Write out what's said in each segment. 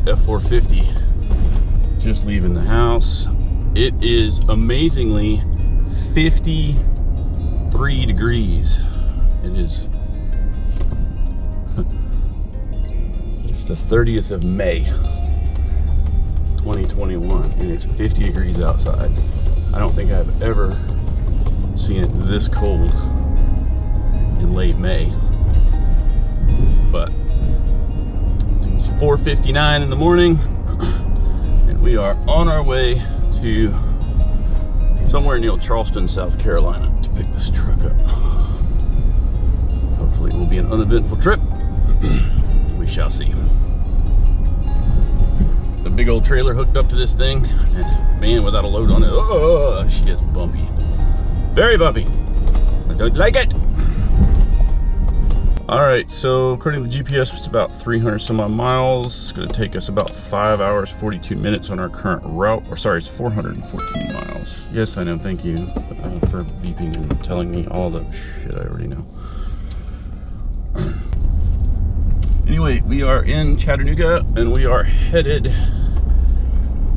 F-450. Just leaving the house. It is amazingly 53 degrees. It is it's the 30th of May 2021 and it's 50 degrees outside. I don't think I've ever seen it this cold in late May, but it's 4:59 in the morning and we are on our way to somewhere near Charleston, South Carolina to pick this truck up. Hopefully it will be an uneventful trip. We shall see. The big old trailer hooked up to this thing, and man, without a load on it, oh, she is bumpy. Very bumpy. I don't like it. All right, so according to the GPS, it's about 300 some odd miles. It's gonna take us about 5 hours, 42 minutes on our current route. Or sorry, it's 414 miles. Yes, I know, thank you for beeping and telling me all the shit I already know. Anyway, we are in Chattanooga and we are headed,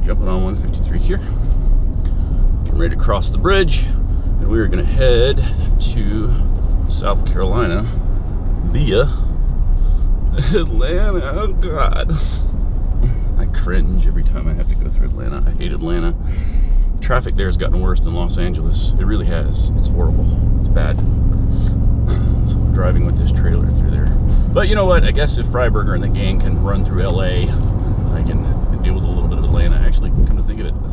jumping on 153 here, getting ready to cross the bridge, and we are gonna head to South Carolina via Atlanta. Oh God, I cringe every time I have to go through Atlanta. I hate Atlanta. Traffic there has gotten worse than Los Angeles. It really has. It's horrible. It's bad. So I'm driving with this trailer through there. But you know what? I guess if Freiberger and the gang can run through LA, I can deal with a little bit of Atlanta. Actually, come to think of it, I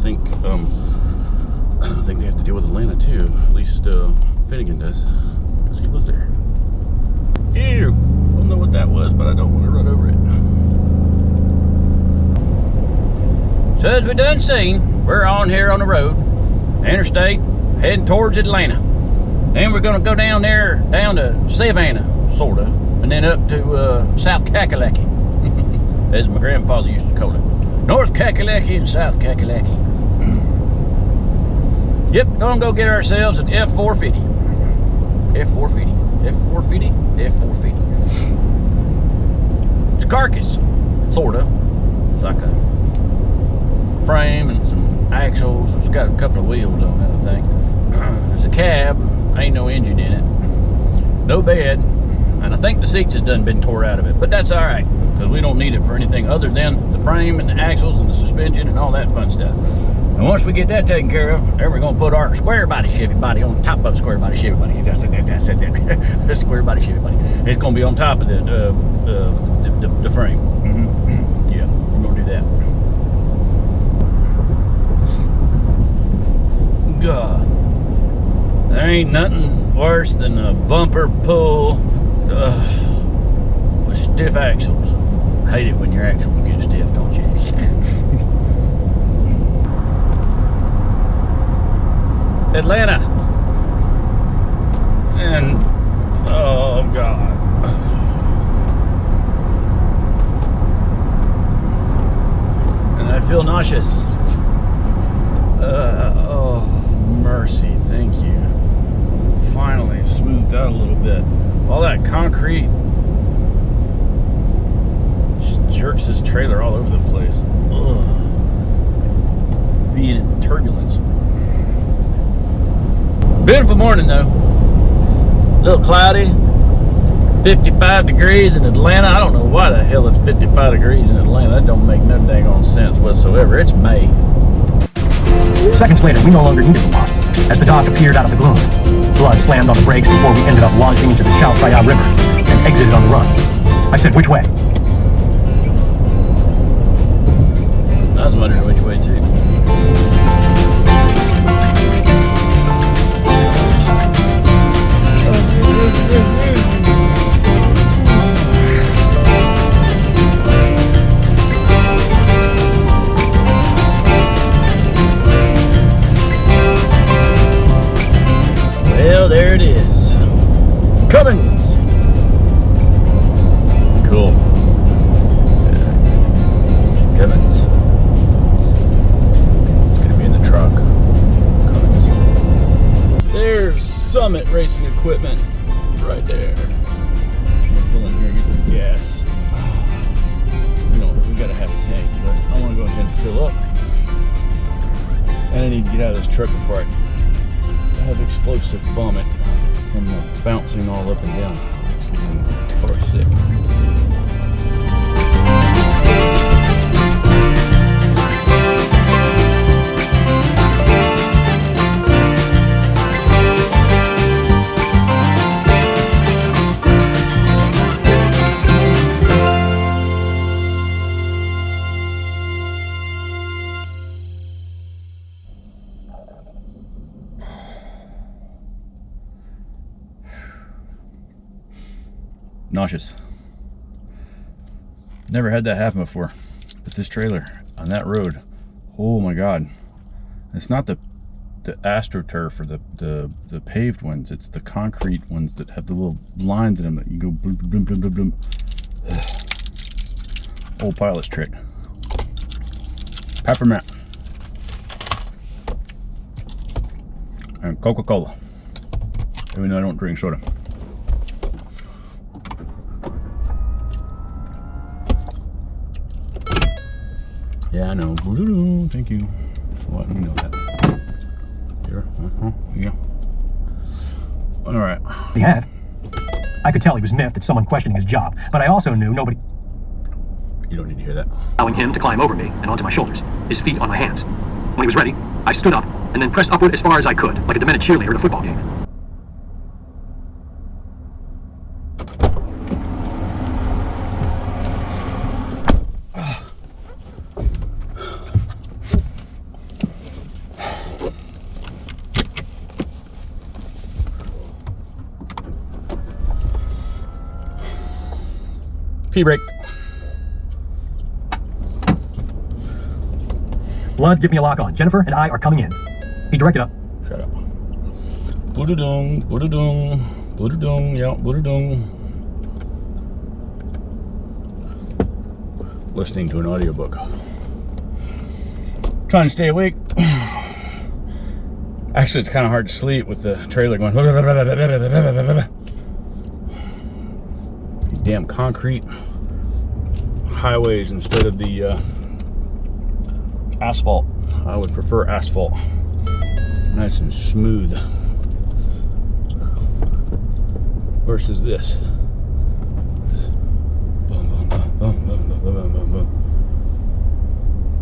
think they have to deal with Atlanta too. At least Finnegan does, because he lives there. Ew! Don't know what that was, but I don't want to run over it. So as we done seen, we're on here on the road, interstate, heading towards Atlanta. Then we're gonna go down there, down to Savannah, sorta, and then up to South Kakalaki, as my grandfather used to call it. North Kakalaki and South Kakalaki. Yep, gonna go get ourselves an F-450. F-450. F-450? F-450. It's a carcass, sorta. It's like a frame and some axles. It's got a couple of wheels on it, I think. It's a cab, ain't no engine in it. No bed, and I think the seats has done been tore out of it, but that's all right, because we don't need it for anything other than the frame and the axles and the suspension and all that fun stuff. And once we get that taken care of, then we're gonna put our square body Chevy body on top of square body Chevy body. I said that. This square body Chevy body. It's gonna be on top of the frame. Yeah, we're gonna do that. God, there ain't nothing worse than a bumper pull with stiff axles. Hate it when your axles get stiff, don't you? Atlanta. And oh God. And I feel nauseous. Oh mercy, thank you. Finally smoothed out a little bit. All that concrete just jerks this trailer all over the place. Ugh. Being in turbulence. Beautiful morning though. A little cloudy. 55 degrees in Atlanta. I don't know why the hell it's 55 degrees in Atlanta. That don't make no dang on sense whatsoever. It's May. Seconds later, we no longer needed the wasp, as the dog appeared out of the gloom. Blood slammed on the brakes before we ended up launching into the Champlin River and exited on the run. I said, which way? I was wondering which way too. Well, there it is. Cummins. Cool. Cummins. It's gonna be in the truck. Cummins. There's Summit Racing Equipment right there. I'm pulling here, get some gas. You know, we gotta have a tank. fill up. And I need to get out of this truck before I have explosive vomit from bouncing all up and down. It's getting car sick. Nauseous. Never had that happen before. But this trailer on that road, oh my god. It's not the AstroTurf or the paved ones, it's the concrete ones that have the little lines in them that you go boom, boom, boom, boom, boom. Old pilot's trick. Peppermint. And Coca-Cola. Even though I don't drink soda. Yeah, I know. Thank you for letting me know that. Here. Yeah. All right. He had. I could tell he was miffed at someone questioning his job, but I also knew nobody. You don't need to hear that. Allowing him to climb over me and onto my shoulders, his feet on my hands. When he was ready, I stood up and then pressed upward as far as I could, like a demented cheerleader at a football game. P-brake. Blood, give me a lock on. Jennifer and I are coming in. He directed up. Shut up. Boodadung, boodadung, boodadung, yeah, boodadung. Listening to an audiobook. Trying to stay awake. Actually, it's kind of hard to sleep with the trailer going. Damn concrete highways instead of the asphalt. I would prefer asphalt. Nice and smooth. Versus this.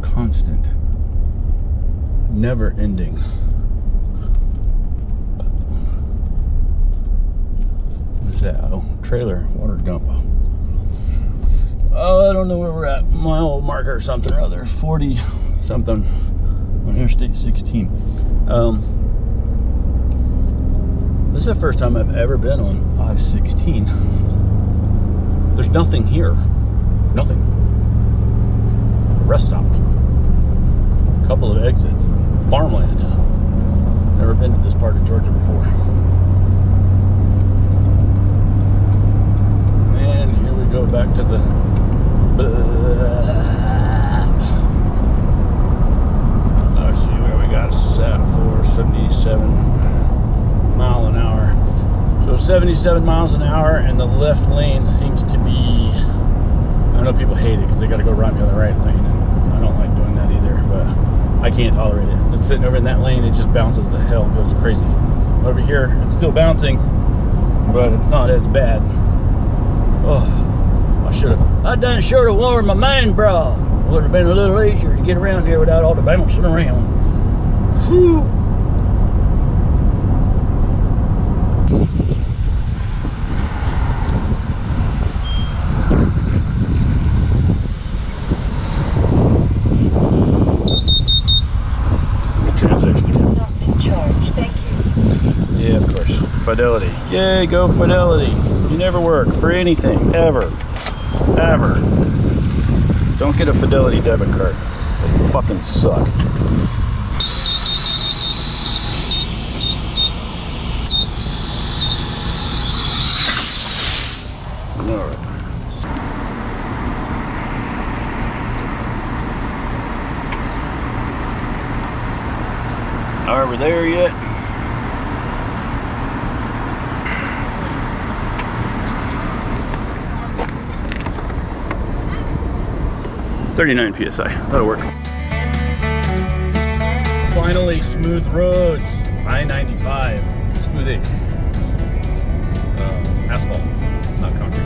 Constant. Never ending. What is that? Oh, trailer, water dump. Oh, I don't know where we're at. Mile marker or something or other. 40 something on Interstate 16. This is the first time I've ever been on I-16. There's nothing here. Nothing. A rest stop. A couple of exits. Farmland. Never been to this part of Georgia before. And here we go back to the let's see where we got set for 77 mile an hour. So 77 miles an hour, and the left lane seems to be, I know people hate it because they got to go around me on the right lane, and I don't like doing that either, but I can't tolerate it. It's sitting over in that lane, it just bounces to hell, goes crazy. Over here, it's still bouncing, but it's not as bad. Oh, I done should have worn my man bra. Would have been a little easier to get around here without all the bouncing around. Whew. Yeah, of course. Fidelity. Yay, go Fidelity. You never work for anything, ever. Ever. Don't get a Fidelity debit card. They fucking suck. Alright. Are we there yet? .39 PSI. That'll work. Finally, smooth roads. I-95, smoothish. Asphalt, not concrete,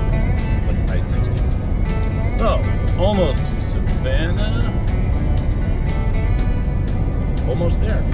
like I-16. So, almost to Savannah. Almost there.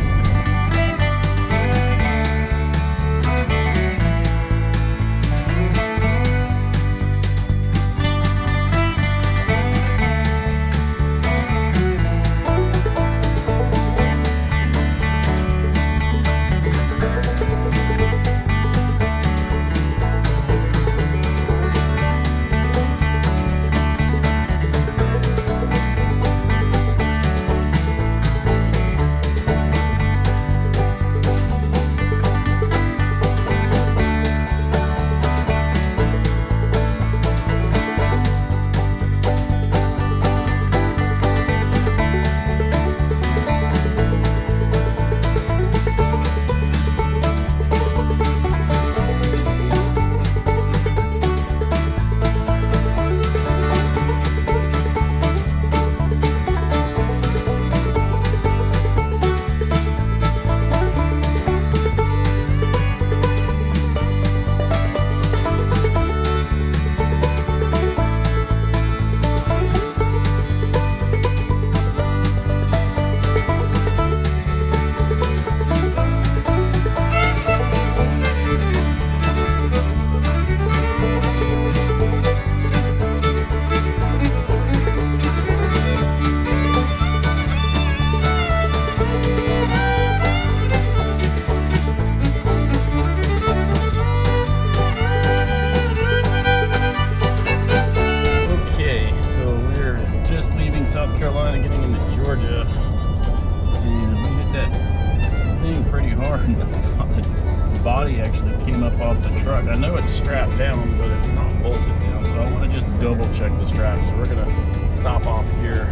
Body actually came up off the truck. I know it's strapped down, but it's not bolted down, so I want to just double check the straps. So we're gonna stop off here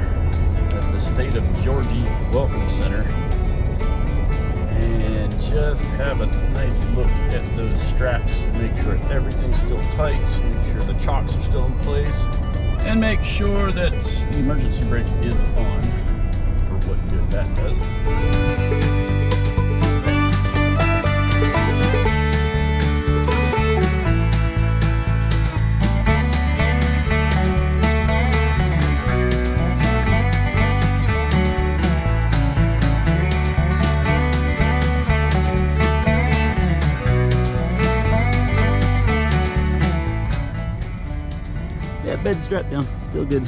at the State of Georgia Welcome Center and just have a nice look at those straps, make sure everything's still tight, make sure the chocks are still in place, and make sure that the emergency brake is on, for what good that does. Yeah, bed strapped down, still good.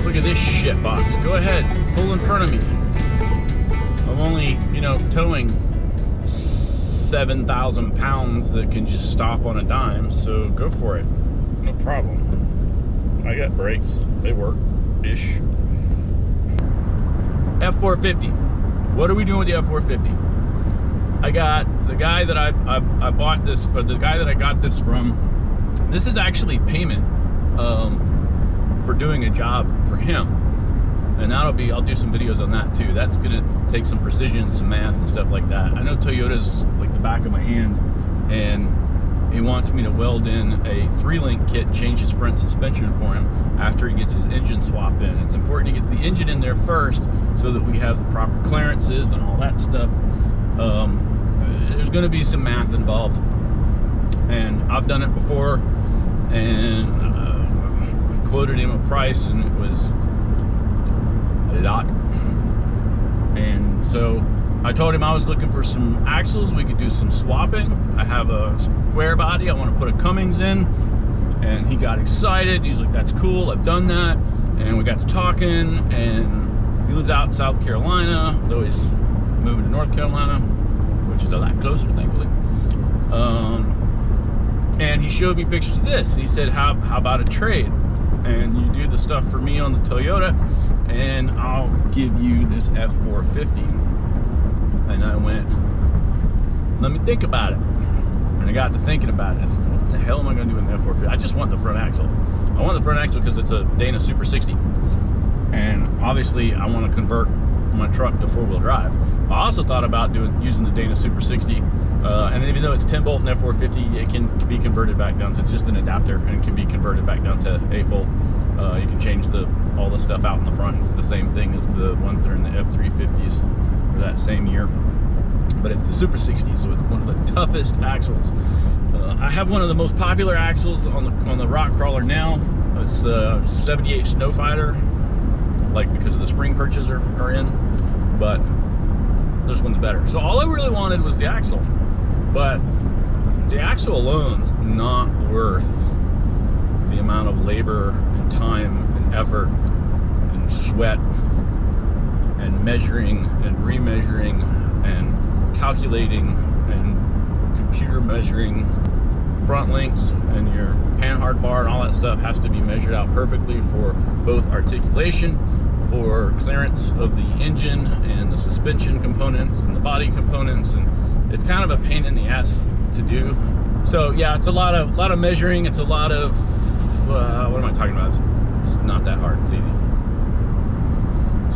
Look at this shit box. Go ahead, pull in front of me. I'm only, you know, towing 7,000 pounds that can just stop on a dime, so go for it. No problem. I got brakes, they work-ish. F-450. What are we doing with the F-450? I got the guy that I bought this, or the guy that I got this from, this is actually payment for doing a job for him. And that'll be, I'll do some videos on that too. That's gonna take some precision, some math and stuff like that. I know Toyota's like the back of my hand, and he wants me to weld in a 3-link kit, change his front suspension for him after he gets his engine swap in. It's important he gets the engine in there first so that we have the proper clearances and all that stuff. There's going to be some math involved, and I've done it before, and I quoted him a price, and it was a lot. And so I told him I was looking for some axles. We could do some swapping. I have a square body I want to put a Cummins in, and he got excited. He's like, that's cool, I've done that. And we got to talking, and he lives out in South Carolina, though he's moving to North Carolina, which is a lot closer, thankfully. And he showed me pictures of this. He said, how about a trade? And you do the stuff for me on the Toyota, and I'll give you this F-450. And I went, let me think about it. And I got to thinking about it. I said, what the hell am I going to do with the F-450? I just want the front axle. I want the front axle because it's a Dana Super 60. And obviously I want to convert my truck to 4-wheel drive. I also thought about using the Dana Super 60, and even though it's 10 bolt and F-450, it can be converted back down to, it's just an adapter, and can be converted back down to 8 bolt. You can change all the stuff out in the front. It's the same thing as the ones that are in the F-350s for that same year, but it's the Super 60, so it's one of the toughest axles. I have one of the most popular axles on the rock crawler now. It's the 78 Snowfighter, like because of the spring perches are in, but this one's better. So all I really wanted was the axle, but the axle alone is not worth the amount of labor and time and effort and sweat and measuring and remeasuring and calculating and computer measuring front links, and your panhard bar and all that stuff has to be measured out perfectly for both articulation, for clearance of the engine and the suspension components and the body components, and it's kind of a pain in the ass to do. So yeah, it's a lot of measuring. It's a lot of what am I talking about? It's not that hard. It's easy.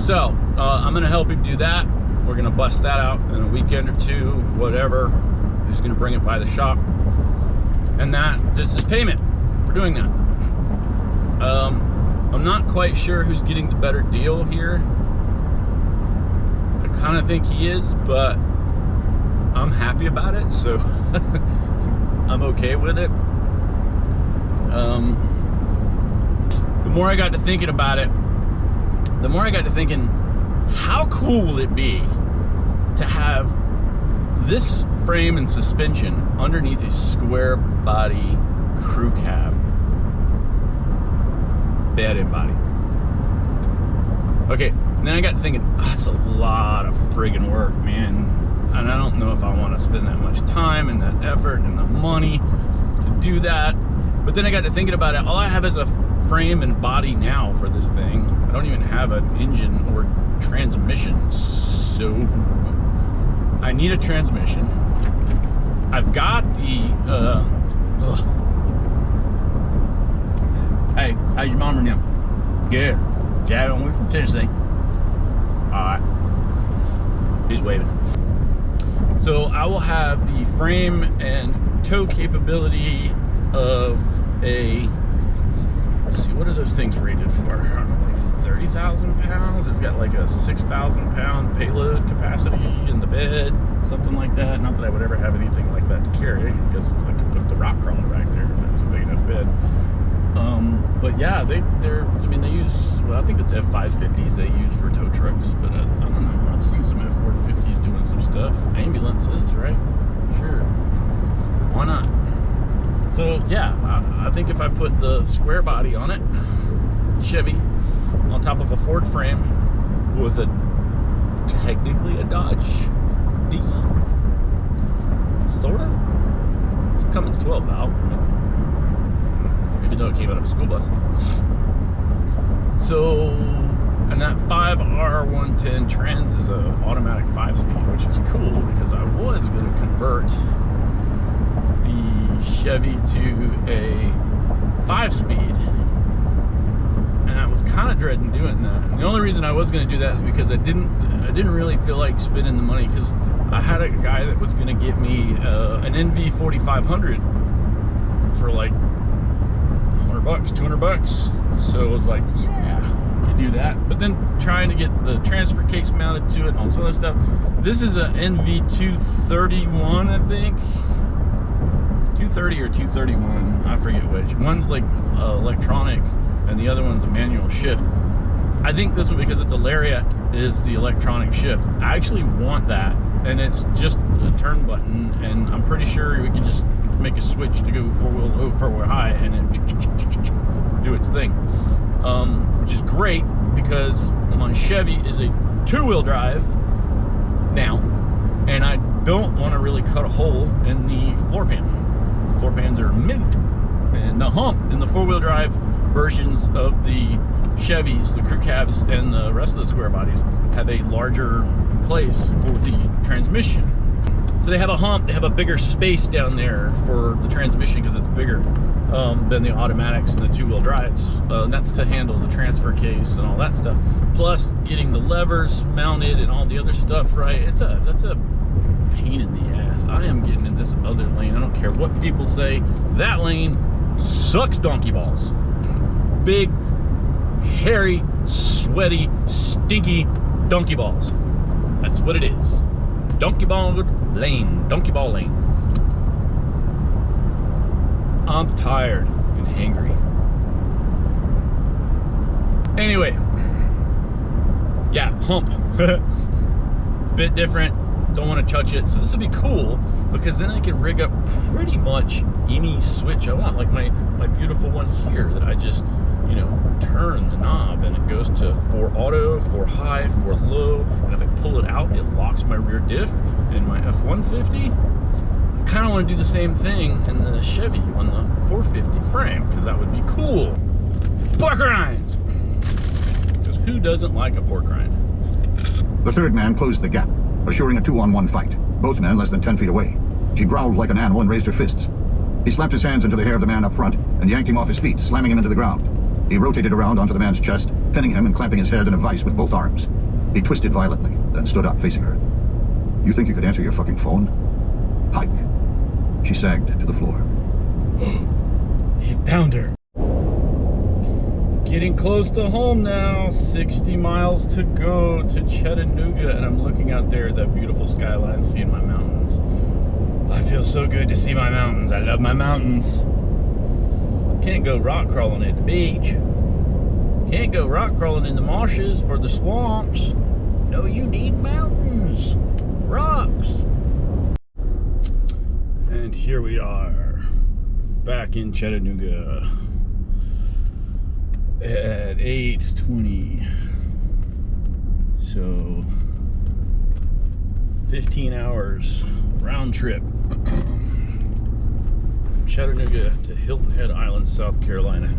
So I'm gonna help him do that. We're gonna bust that out in a weekend or two, whatever. He's gonna bring it by the shop, and this is payment for doing that. I'm not quite sure who's getting the better deal here. I kind of think he is, but I'm happy about it, so I'm okay with it. The more I got to thinking about it, the more I got to thinking, how cool will it be to have this frame and suspension underneath a square body crew cab bed and body. Okay, then I got thinking, that's a lot of friggin' work, man, and I don't know if I want to spend that much time and that effort and the money to do that. But then I got to thinking about it. All I have is a frame and body now for this thing. I don't even have an engine or transmission, so I need a transmission. I've got the hey, how's your mom and them? Good. Dad on way from Tennessee. Alright. He's waving. So I will have the frame and tow capability of a, let's see, what are those things rated for? I don't know, like 30,000 pounds. It's got like a 6,000 pound payload capacity in the bed, something like that. Not that I would ever have anything like that to carry, because I could put the rock crawler back there if it was a big enough bed. But yeah, they're, I mean, they use, well, I think it's F-550s they use for tow trucks, but I don't know, I've seen some F-450s doing some stuff. Ambulances, right? Sure. Why not? So yeah, I think if I put the square body on it, Chevy, on top of a Ford frame with technically a Dodge diesel, sorta. It's a Cummins 12 valve, even though it came out of a school bus. So, and that 5R110 trans is an automatic 5-speed, which is cool because I was going to convert the Chevy to a 5-speed, and I was kind of dreading doing that. And the only reason I was going to do that is because I didn't really feel like spending the money, because I had a guy that was going to get me an NV 4500 for like $100, $200. So it was like, yeah, I could do that. But then trying to get the transfer case mounted to it and all this other stuff. This is a NV 231, I think. 230 or 231, I forget which. One's like electronic and the other one's a manual shift. I think this one, because it's a Lariat, is the electronic shift. I actually want that, and it's just a turn button, and I'm pretty sure we can just make a switch to go 4-wheel low, 4-wheel high, and then do its thing, which is great because my Chevy is a 2-wheel drive now, and I don't want to really cut a hole in the floor pan. The floor pans are mint, and the hump in the 4-wheel drive versions of the Chevys, the crew cabs, and the rest of the square bodies have a larger place for the transmission. So they have a hump, they have a bigger space down there for the transmission because it's bigger. than the automatics and the two-wheel drives. And that's to handle the transfer case and all that stuff. Plus getting the levers mounted and all the other stuff right. That's a pain in the ass. I am getting in this other lane. I don't care what people say. That lane sucks donkey balls. Big, hairy, sweaty, stinky donkey balls. That's what it is. Donkey ball lane. Donkey ball lane. I'm tired and hangry. Anyway, yeah, hump. Bit different. Don't want to touch it. So this will be cool because then I can rig up pretty much any switch I want. Like my beautiful one here that I just, you know, turn the knob and it goes to 4 auto, 4 high, 4 low. And if I pull it out, it locks my rear diff. In my F-150, I kind of want to do the same thing in the Chevy on the 450 frame because that would be cool. Pork rinds! Because who doesn't like a pork rind? The third man closed the gap, assuring a 2-on-1 fight. Both men less than 10 feet away. She growled like an animal and raised her fists. He slapped his hands into the hair of the man up front and yanked him off his feet, slamming him into the ground. He rotated around onto the man's chest, pinning him and clamping his head in a vise with both arms. He twisted violently, then stood up, facing her. You think you could answer your fucking phone? Hike. She sagged to the floor. He found her. Getting close to home now. 60 miles to go to Chattanooga, and I'm looking out there at that beautiful skyline, seeing my mountains. I feel so good to see my mountains. I love my mountains. Can't go rock crawling at the beach. Can't go rock crawling in the marshes or the swamps. No, you need mountains. Rocks. And here we are, back in Chattanooga at 8:20. So 15 hours round trip. Chattanooga to Hilton Head Island, South Carolina.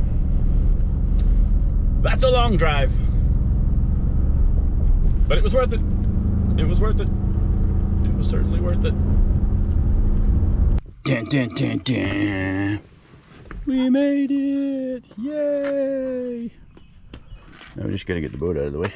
That's a long drive, but it was worth it. It was worth it. It was certainly worth it. Dun, dun, dun, dun. We made it! Yay! Now we just gotta get the boat out of the way.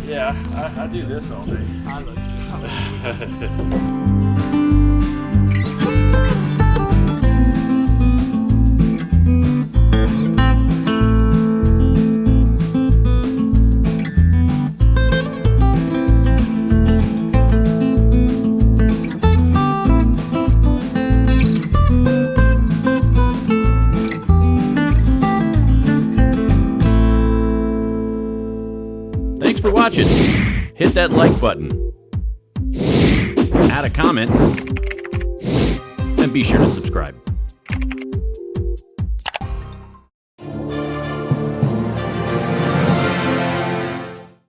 Yeah, I do this all day. I love you. for watching. Hit that like button. Add a comment. And be sure to subscribe.